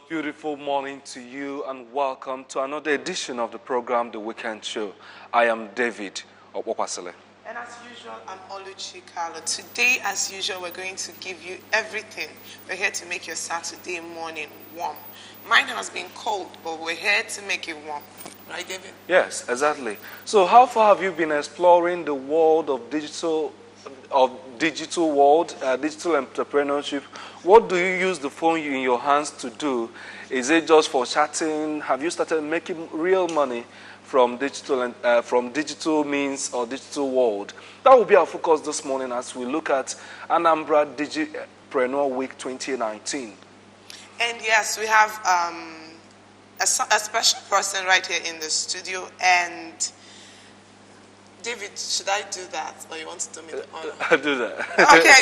Beautiful morning to you and welcome to another edition of the program, The Weekend Show. I am David Okwasile. And as usual, I'm Oluchi Carlo. Today, as usual, we're going to give you everything. We're here to make your Saturday morning warm. Mine has been cold, but we're here to make it warm. Right, David? Yes, exactly. So how far have you been exploring the world of digital entrepreneurship? What do you use the phone in your hands to do? Is it just for chatting? Have you started making real money from digital means or digital world? That will be our focus this morning as we look at Anambra Digipreneur Week 2019. And yes, we have a special person right here in the studio. And David, should I do that, or you want to do me the honor? I'll do that. Okay,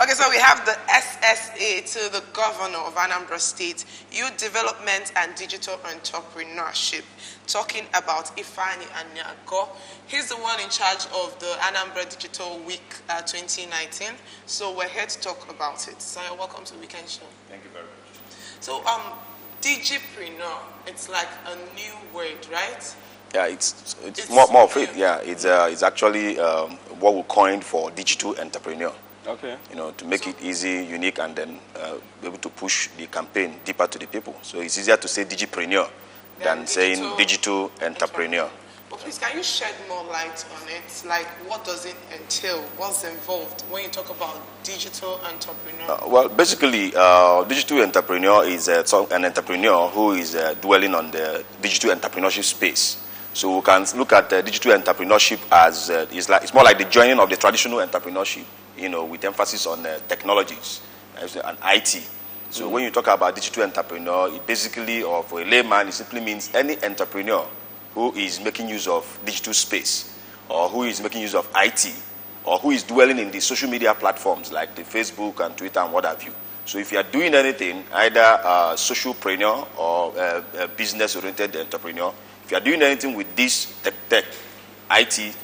Okay, so we have the SSA to the Governor of Anambra State, Youth Development and Digital Entrepreneurship, talking about Ifani Anyago. He's the one in charge of the Anambra Digital Week 2019. So we're here to talk about it. So welcome to Weekend Show. Thank you very much. So Digipreneur, it's like a new word, right? Yeah, it's more of it. Yeah, it's actually what we coined for digital entrepreneur. Okay. To make it easy, unique, and then be able to push the campaign deeper to the people. So it's easier to say digipreneur than saying digital entrepreneur. But please, can you shed more light on it? Like, what does it entail? What's involved when you talk about digital entrepreneur? Well, basically, digital entrepreneur is an entrepreneur who is dwelling on the digital entrepreneurship space. So we can look at digital entrepreneurship as it's more like the joining of the traditional entrepreneurship, with emphasis on technologies and IT. So when you talk about digital entrepreneur, it basically, or for a layman, it simply means any entrepreneur who is making use of digital space, or who is making use of IT, or who is dwelling in the social media platforms like the Facebook and Twitter and what have you. So if you are doing anything, either a socialpreneur or a business-oriented entrepreneur, if you are doing anything with this tech, IT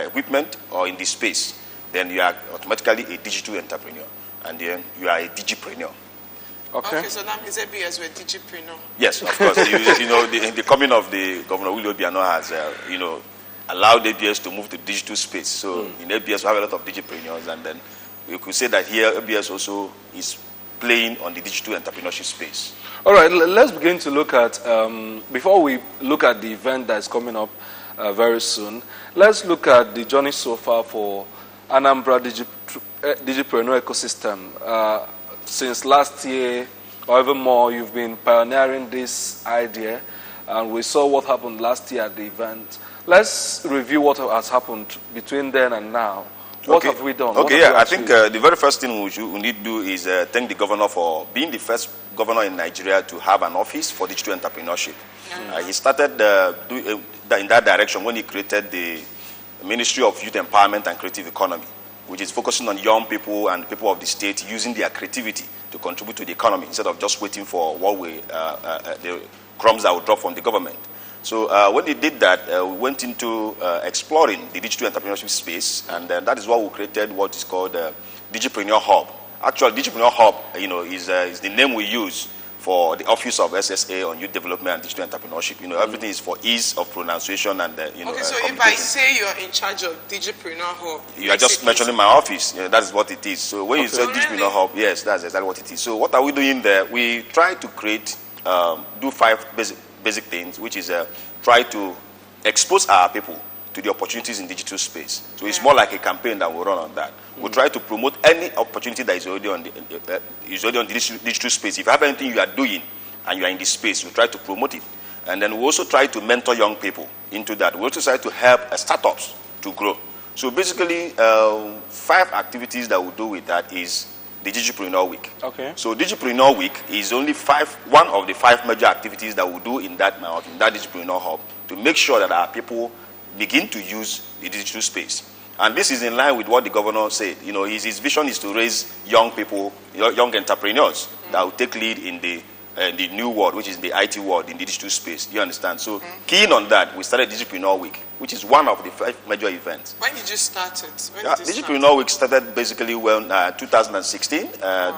equipment or in this space, then you are automatically a digital entrepreneur, and then you are a digipreneur. Okay, so that means ABS were digipreneur. Yes, of course. The coming of the Governor Willie Obiano has, allowed ABS to move to digital space. So in ABS, we have a lot of digipreneurs, and then we could say that here ABS also is playing on the digital entrepreneurship space. All right, let's begin to look at, before we look at the event that's coming up very soon, let's look at the journey so far for Anambra Digipreneur ecosystem. Since last year, or even more, you've been pioneering this idea, and we saw what happened last year at the event. Let's review what has happened between then and now. What have we done? Okay, yeah, I think the very first thing we need to do is thank the governor for being the first governor in Nigeria to have an office for digital entrepreneurship. He started in that direction when he created the Ministry of Youth Empowerment and Creative Economy, which is focusing on young people and people of the state using their creativity to contribute to the economy instead of just waiting for the crumbs that would drop from the government. So when they did that, we went into exploring the digital entrepreneurship space, and that is why we created what is called Digipreneur Hub. Actually, Digipreneur Hub, is the name we use for the Office of SSA on Youth Development and Digital Entrepreneurship. Everything is for ease of pronunciation and Okay, so if I say you're in charge of Digipreneur Hub, you are just mentioning my office. That is what it is. So when you say Digipreneur Hub, yes, that's exactly what it is. So what are we doing there? We try to create, do 5 basic things, which is try to expose our people to the opportunities in digital space. So it's more like a campaign that we run on that. We try to promote any opportunity that is already on the digital space. If you have anything you are doing and you are in this space, we try to promote it. And then we also try to mentor young people into that. We also try to help startups to grow. So basically, 5 activities that we do with that is the Digipreneur Week. Okay. So Digipreneur Week is only one of the 5 major activities that we do in that Digipreneur Hub to make sure that our people begin to use the digital space. And this is in line with what the governor said. His vision is to raise young people, young entrepreneurs that will take lead in the the new world, which is the IT world in the digital space. You understand? So, keying on that, we started Digipreneur Week, which is one of the 5 major events. When did you start it? Digipreneur Week started basically 2016.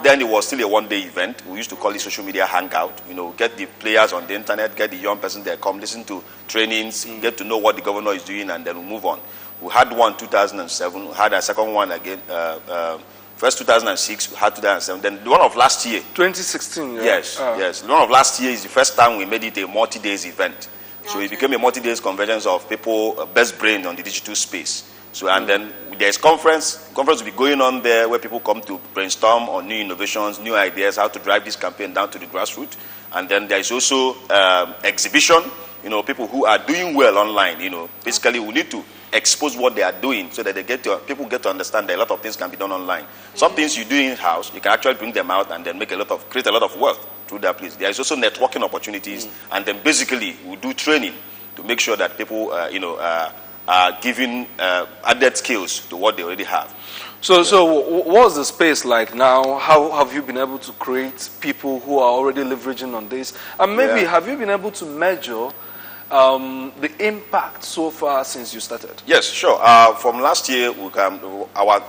Then it was still a one-day event. We used to call it social media hangout. You know, get the players on the internet, get the young person there, come listen to trainings, get to know what the governor is doing, and then we move on. We had one 2007. We had a second one again. First 2006, we had 2007. Then the one of last year. 2016, yeah. Yes, yes. The one of last year is the first time we made it a multi-days event. So it became a multi-days convergence of people, best brain on the digital space. So, and then there's conference will be going on there where people come to brainstorm on new innovations, new ideas, how to drive this campaign down to the grassroots. And then there's also exhibition, you know, people who are doing well online, you know. Basically, we need to expose what they are doing so that people get to understand that a lot of things can be done online. Some things you do in-house, you can actually bring them out and then create a lot of wealth through that place. There is also networking opportunities, and then basically we do training to make sure that people, are giving added skills to what they already have. So what's the space like now? How have you been able to create people who are already leveraging on this? And maybe have you been able to measure the impact so far since you started? Yes, sure. From last year, our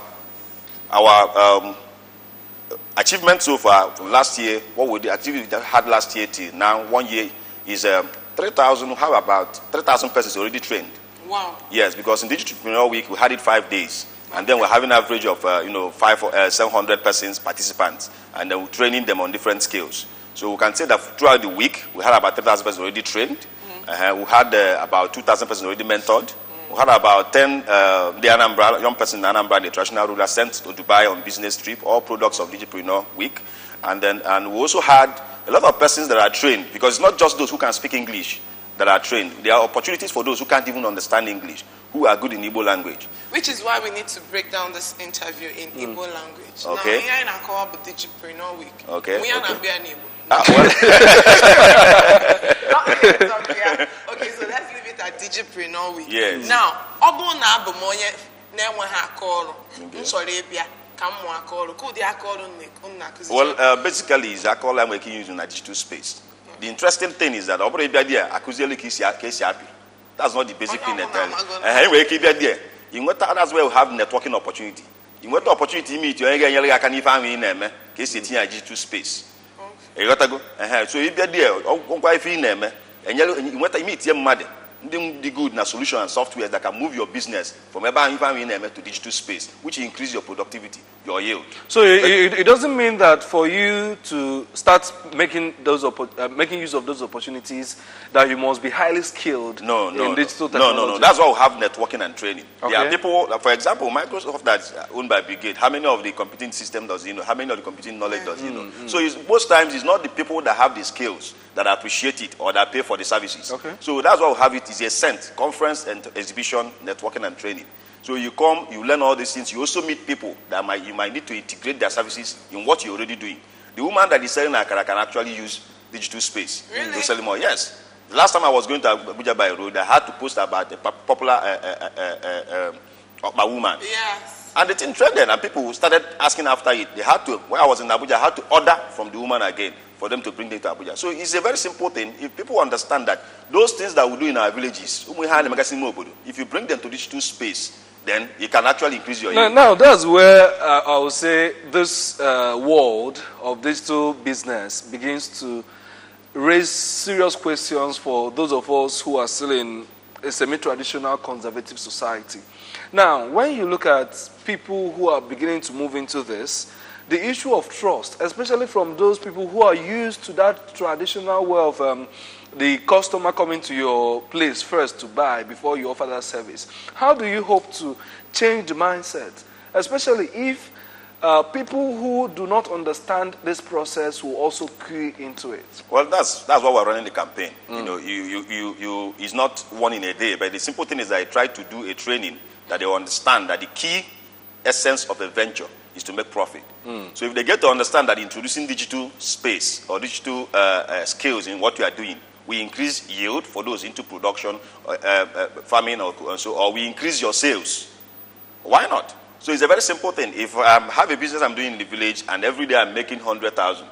achievement so far from last year, the activity we had last year till now, 1 year, is 3,000. We have about 3,000 persons already trained. Wow. Yes, because in Digipreneur Week, we had it 5 days. And then we're having an average of 700 persons, participants, and then we're training them on different skills. So we can say that throughout the week, we had about 3,000 persons already trained. We had about 2,000 persons already mentored. We had about 10 the Anambra, young person in Anambra, the traditional ruler, sent to Dubai on business trip, all products of Digipreneur Week. And we also had a lot of persons that are trained, because it's not just those who can speak English that are trained. There are opportunities for those who can't even understand English, who are good in Igbo language. Which is why we need to break down this interview in Igbo language. Okay. Now, we are call the Digipreneur Week. Okay. We are not being Igbo. Okay, so let's leave it at Digipreneur Week. Yes. Now, obu na abu monye na enwe ha akọrọ. Nsoro ebia ka mmu akọrọ. Ko di akọrọ nna kuzi. Well, basically, it's alcohol I'm making use in a digital space. The interesting thing is that obere ebia dia akuzeli kisi happy. That's not the basic thing entirely. Anyway, keep it there. That's where we have networking opportunity. You want the opportunity to meet you, you can even in them, case it's in a digital space. You got to go. So if you're there, if you're in them, and you want to meet your mother, the good na solution and software that can move your business from to digital space, which increase your productivity, your yield. So it doesn't mean that for you to start making making use of those opportunities that you must be highly skilled in digital technology. No. That's why we have networking and training. Okay. There are people, for example, Microsoft that's owned by Bill Gates. How many of the computing system does he know? How many of the computing knowledge does he know? So most times it's not the people that have the skills that appreciate it or that pay for the services. Okay. So that's why we have it is a cent, conference and exhibition, networking and training. So you come, you learn all these things. You also meet people that you might need to integrate their services in what you're already doing. The woman that is selling Akara can actually use digital space to sell more. Yes. The last time I was going to Abuja by road, I had to post about a popular woman. Yes. And the thing trended, and people started asking after it. They had to, when I was in Abuja, I had to order from the woman again for them to bring them to Abuja. So it's a very simple thing. If people understand that those things that we do in our villages, if you bring them to digital space, then you can actually increase your yield. Now that's where I would say this world of digital business begins to raise serious questions for those of us who are still in a semi-traditional conservative society. Now, when you look at people who are beginning to move into this, the issue of trust, especially from those people who are used to that traditional way of the customer coming to your place first to buy before you offer that service, how do you hope to change the mindset, especially if people who do not understand this process will also key into it? Well, that's why we're running the campaign. You know, it's not one in a day, but the simple thing is that I try to do a training that they understand that the key essence of a venture is to make profit. So if they get to understand that introducing digital space or digital skills in what you are doing, we increase yield for those into production, farming, or we increase your sales. Why not? So it's a very simple thing. If I have a business I'm doing in the village and every day I'm making 100,000,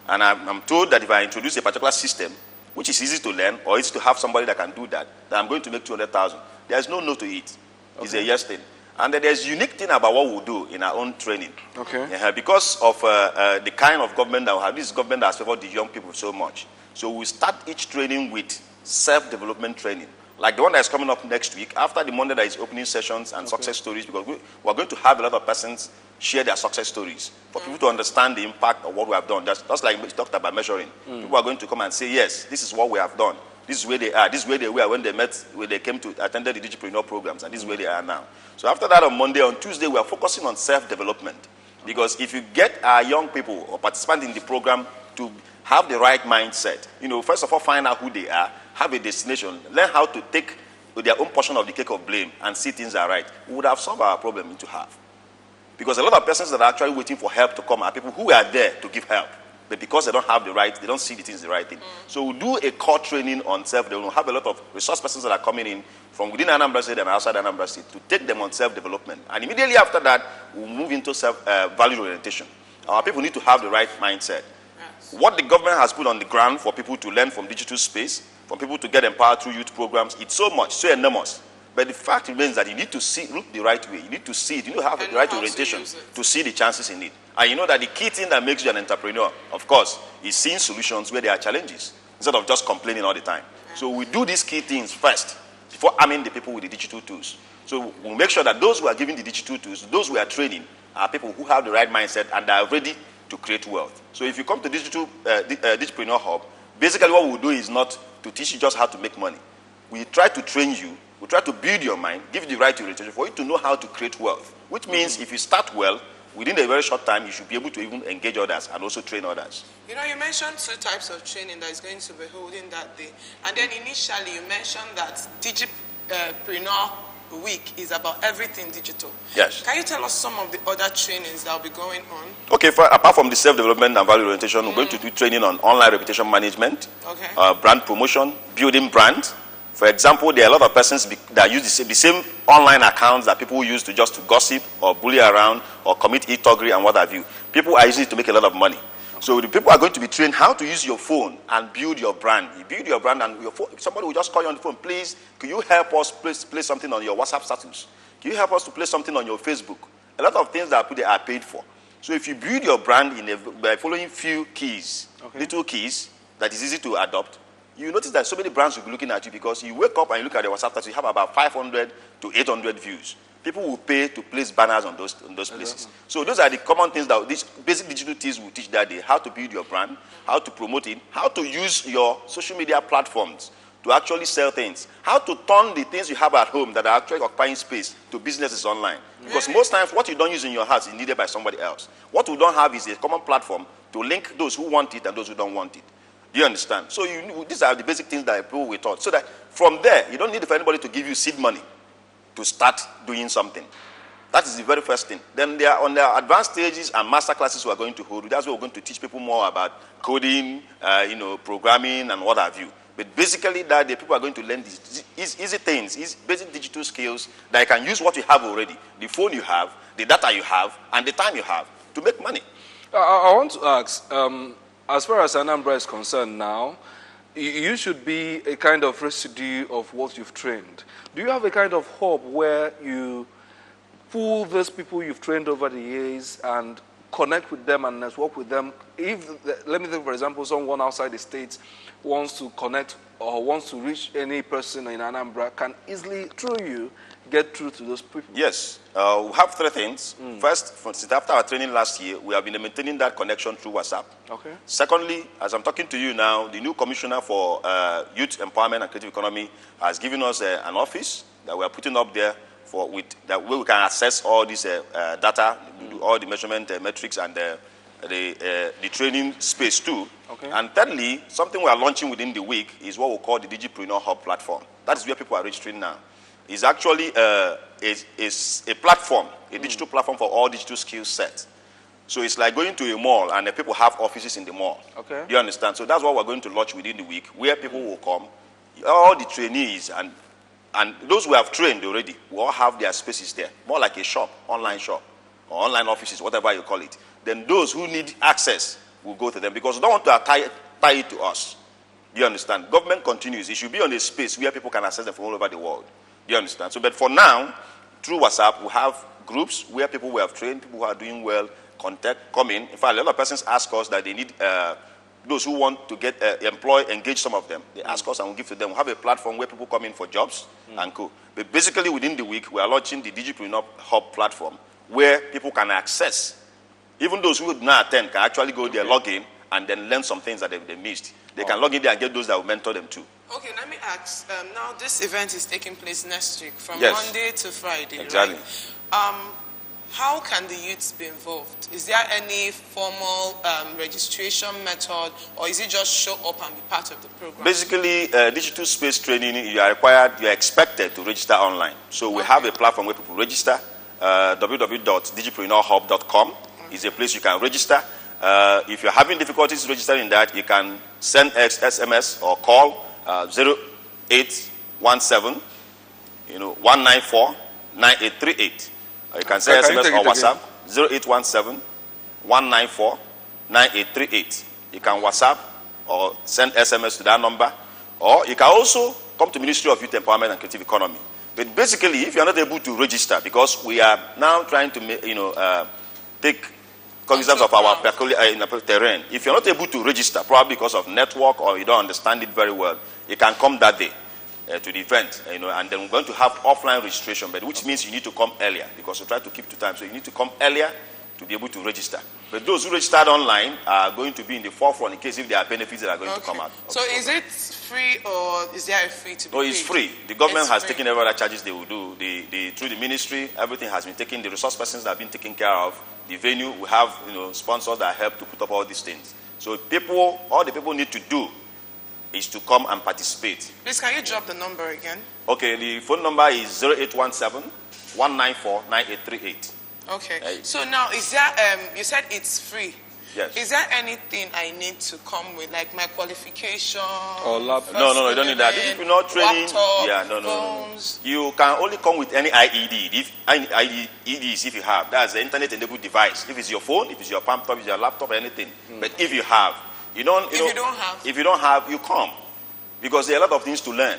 And I'm told that if I introduce a particular system, which is easy to learn or easy to have somebody that can do that, then I'm going to make 200,000. There's no no to it. It's a yes thing. And then there's unique thing about what we do in our own training. Okay. Because of the kind of government that we have, this government that has favored the young people so much. So we start each training with self-development training. Like the one that is coming up next week, after the Monday that is opening sessions and success stories, because we're going to have a lot of persons share their success stories for people to understand the impact of what we have done. Just like we talked about measuring. People are going to come and say, yes, this is what we have done. This is where they are. This is where they were when they came to attend the Digipreneur programs, and this is where they are now. So after that on Monday, on Tuesday, we are focusing on self-development. Because if you get our young people or participants in the program to have the right mindset, first of all, find out who they are, have a destination, learn how to take their own portion of the cake of blame and see things are right, we would have solved our problem into half. Because a lot of persons that are actually waiting for help to come are people who are there to give help. But because they don't have the right, they don't see the things the right thing. So we do a core training on self-development. We have a lot of resource persons that are coming in from within Anambra State and outside Anambra State to take them on self-development. And immediately after that, we'll move into value orientation. Our people need to have the right mindset. Yes. What the government has put on the ground for people to learn from digital space, for people to get empowered through youth programs, it's so much, so enormous. But the fact remains that you need to look the right way. You need to see it. You need to have the right orientation to see the chances in it. And you know that the key thing that makes you an entrepreneur, of course, is seeing solutions where there are challenges instead of just complaining all the time. So we do these key things first before arming the people with the digital tools. So we'll make sure that those who are giving the digital tools, those who are training, are people who have the right mindset and are ready to create wealth. So if you come to Digipreneur Hub, basically what we'll do is not to teach you just how to make money. We try to train you. We try to build your mind, give you the right orientation for you to know how to create wealth. Which means if you start well, within a very short time, you should be able to even engage others and also train others. You mentioned 2 types of training that is going to be holding that day. And then initially, you mentioned that Digipreneur Week is about everything digital. Yes. Can you tell us some of the other trainings that will be going on? Okay, apart from the self-development and value orientation, we're going to do training on online reputation management, brand promotion, building brand. For example, there are a lot of persons that use the same online accounts that people use to gossip or bully around or commit e-thuggery and what have you. People are using it to make a lot of money. So the people are going to be trained how to use your phone and build your brand. You build your brand and your phone, somebody will just call you on the phone, please, can you help us place something on your WhatsApp status? Can you help us to place something on your Facebook? A lot of things that are paid for. So if you build your brand by following few keys, little keys that is easy to adopt, you notice that so many brands will be looking at you because you wake up and you look at your WhatsApp status, you have about 500 to 800 views. People will pay to place banners on those places. So those are the common things that these basic digital things will teach that day. How to build your brand, how to promote it, how to use your social media platforms to actually sell things, how to turn the things you have at home that are actually occupying space to businesses online. Because most times what you don't use in your house is needed by somebody else. What we don't have is a common platform to link those who want it and those who don't want it. Do you understand? So these are the basic things that people will taught. So that from there, you don't need for anybody to give you seed money to start doing something. That is the very first thing. Then they are on their advanced stages and master classes we are going to hold. That's where we're going to teach people more about coding, programming, and what have you. But basically, that the people are going to learn these easy things, basic digital skills that you can use what you have already, the phone you have, the data you have, and the time you have to make money. I want to ask, as far as Anambra is concerned now, you should be a kind of residue of what you've trained. Do you have a kind of hub where you pull those people you've trained over the years and connect with them and network with them? Let me think, for example, someone outside the States wants to connect or wants to reach any person in Anambra, can easily, through you, get through to those people? Yes. We have 3 things. First, since after our training last year, we have been maintaining that connection through WhatsApp. Okay. Secondly, as I'm talking to you now, the new commissioner for youth empowerment and creative economy has given us an office that we are putting up there where we can access all this data, all the measurement metrics and the training space too. Okay. And thirdly, something we are launching within the week is what we call the Digipreneur Hub platform. That is where people are registering now. It's actually a platform, a digital platform for all digital skill sets. So it's like going to a mall and the people have offices in the mall. Okay. Do you understand? So that's what we're going to launch within the week, where people will come, all the trainees and those who have trained already will all have their spaces there, more like a shop, online shop, or online offices, whatever you call it. Then those who need access we'll go to them because we don't want to tie it to us. Do you understand? Government continues. It should be on a space where people can access them from all over the world. Do you understand? So, but for now, through WhatsApp, we have groups where people we have trained, people who are doing well, come in. In fact, a lot of persons ask us that they need those who want to get engage some of them. They ask us and we give to them. We have a platform where people come in for jobs and go. But basically, within the week, we are launching the Digipreneur Hub platform where people can access. Even those who would not attend can actually go there, log in, and then learn some things that they missed. They can log in there and get those that will mentor them too. Okay, let me ask. Now, this event is taking place next week from Monday to Friday, exactly. Right? How can the youths be involved? Is there any formal registration method, or is it just show up and be part of the program? Basically, digital space training, you are expected to register online. So we have a platform where people register. www.digipreneurhub.com is a place you can register. If you're having difficulties registering that, you can send SMS or call 0817 194 9838. Or you can send SMS or WhatsApp 0817 194 9838. You can WhatsApp or send SMS to that number. Or you can also come to Ministry of Youth Empowerment and Creative Economy. But basically, if you're not able to register, because we are now trying to take cognizance of our peculiar terrain. If you're not able to register, probably because of network or you don't understand it very well, you can come that day to the event, and then we're going to have offline registration, but which means you need to come earlier because we try to keep to time. So you need to come earlier to be able to register. But those who registered online are going to be in the forefront in case if there are benefits that are going to come out. So is it free or is there a fee to be No, it's free. The government has taken every other charges they will do. Through the ministry, everything has been taken. The resource persons that have been taken care of. The venue, we have sponsors that help to put up all these things. So all the people need to do is to come and participate. Please, can you drop the number again? Okay, the phone number is 0817 194 9838. Okay. So now, is there, you said it's free. Yes. Is there anything I need to come with, like my qualification? Or laptop? No, you don't need that. If you're not training, laptop, no. phones. You can only come with any IED. If you have, that's the internet-enabled device. If it's your phone, if it's your laptop, if it's your laptop, anything. But if you have, if you don't have, you come, because there are a lot of things to learn.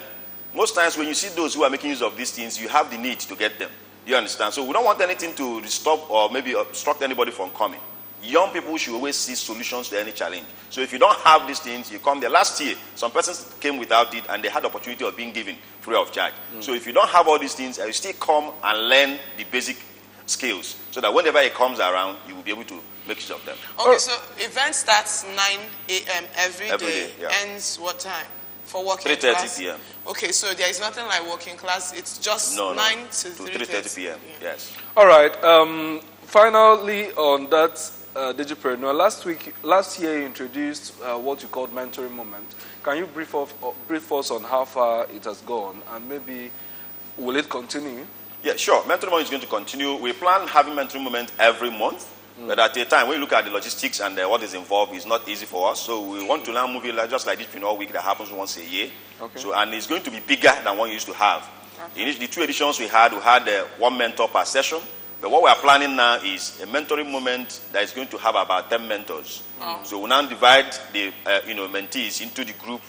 Most times when you see those who are making use of these things, you have the need to get them. You understand? So we don't want anything to stop or maybe obstruct anybody from coming. Young people should always see solutions to any challenge. So if you don't have these things, you come there. Last year, some persons came without it and they had the opportunity of being given free of charge. So if you don't have all these things, you still come and learn the basic skills so that whenever it comes around, you will be able to make use of them. Okay, so event starts 9 a.m. every day. Yeah. Ends what time? For working class? 3:30 p.m. Okay, so there is nothing like working class. It's just 9 to 3:30 p.m. Yes. All right. Finally, on that Digipreneur, last year you introduced what you called mentoring moment. Can you brief us on how far it has gone, and maybe will it continue? Yeah, sure. Mentoring moment is going to continue. We plan having mentoring moment every month. But at a time, when you look at the logistics and what is involved, it's not easy for us. So we want to now move it just like Digipreneur Week that happens once a year. Okay. So, and it's going to be bigger than what we used to have. Okay. In the 2 editions we had one mentor per session. But what we are planning now is a mentoring moment that is going to have about 10 mentors. So we now divide the mentees into the group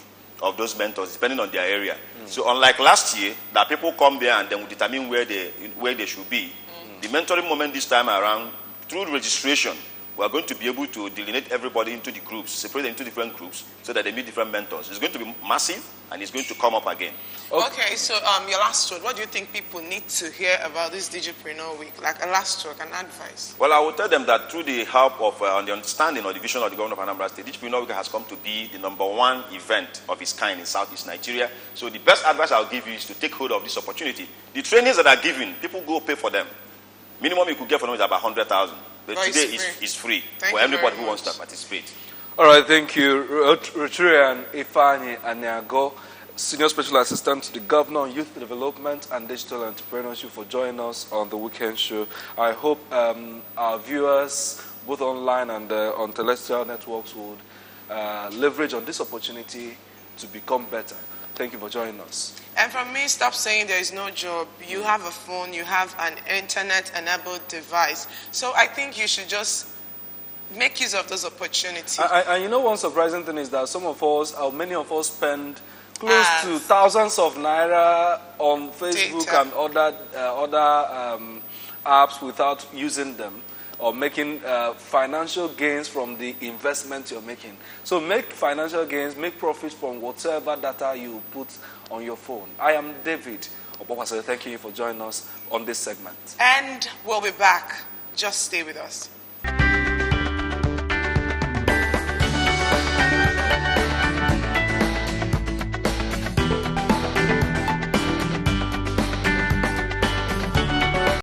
of those mentors depending on their area. So unlike last year, that people come there and then we determine where they should be. The mentoring moment this time around, through registration, we are going to be able to delineate everybody into the groups, separate them into different groups, so that they meet different mentors. It's going to be massive, and it's going to come up again. Okay, so your last word, what do you think people need to hear about this Digipreneur Week? Like a last word, an advice? Well, I will tell them that through the help of, the understanding or the vision of the government of Anambra State, Digipreneur Week has come to be the #1 event of its kind in Southeast Nigeria. So the best advice I'll give you is to take hold of this opportunity. The trainings that are given, people go pay for them. Minimum you could get for them is about 100,000. But today it's free for everybody who wants to participate. All right, thank you. Roturian Ifeanyi Aniago, Senior Special Assistant to the Governor on Youth Development and Digital Entrepreneurship, for joining us on the weekend show. I hope our viewers, both online and on terrestrial networks, would leverage on this opportunity to become better. Thank you for joining us. And from me, stop saying there is no job. You have a phone, you have an internet-enabled device. So I think you should just make use of those opportunities. And you know, one surprising thing is that some of us, or many of us, spend close to thousands of naira on Facebook Data. and other apps without using them or making financial gains from the investment you're making. So make financial gains, make profits from whatever data you put on your phone. I am David Obawase. Thank you for joining us on this segment. And we'll be back. Just stay with us.